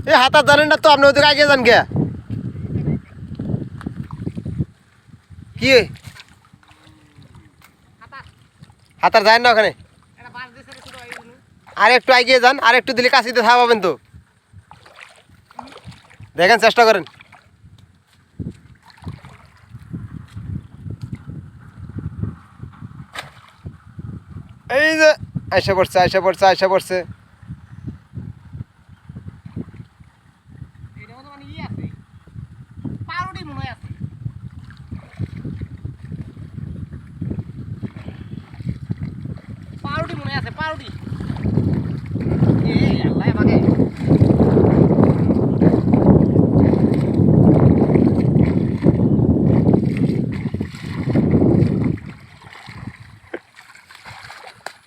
এ হাতার জানেন না তো আপনি ওদিকে আগে যান কে কি হাতার যায় না ওখানে আর একটু এগিয়ে যান আর একটু দিলে কাশিতে থাকবেন তো দেখেন চেষ্টা করেন এই যে আইসা পড়ছে আইসা পড়ছে আইসা পড়ছে পাউরুটি মনে আছে পাউরুটি এই আল্লাহ আমাকে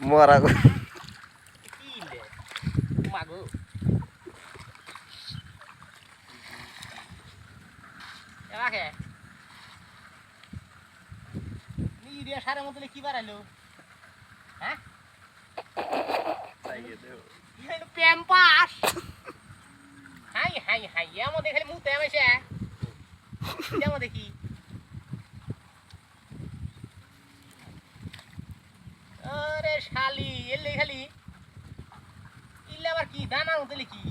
মরা কি লে মাগো এবাকে নি ইডিয়া সারে মতলে কি বাড়াইলো হ্যাঁ চাইয়ে দেও কি হইলো প্যাম্পাস হাই হাই হাই এমন দেখলে মুতে আমাইছে যেমন দেখি আরে শালি এলে খালি ইল্লা আবার কি দানা উতলে কি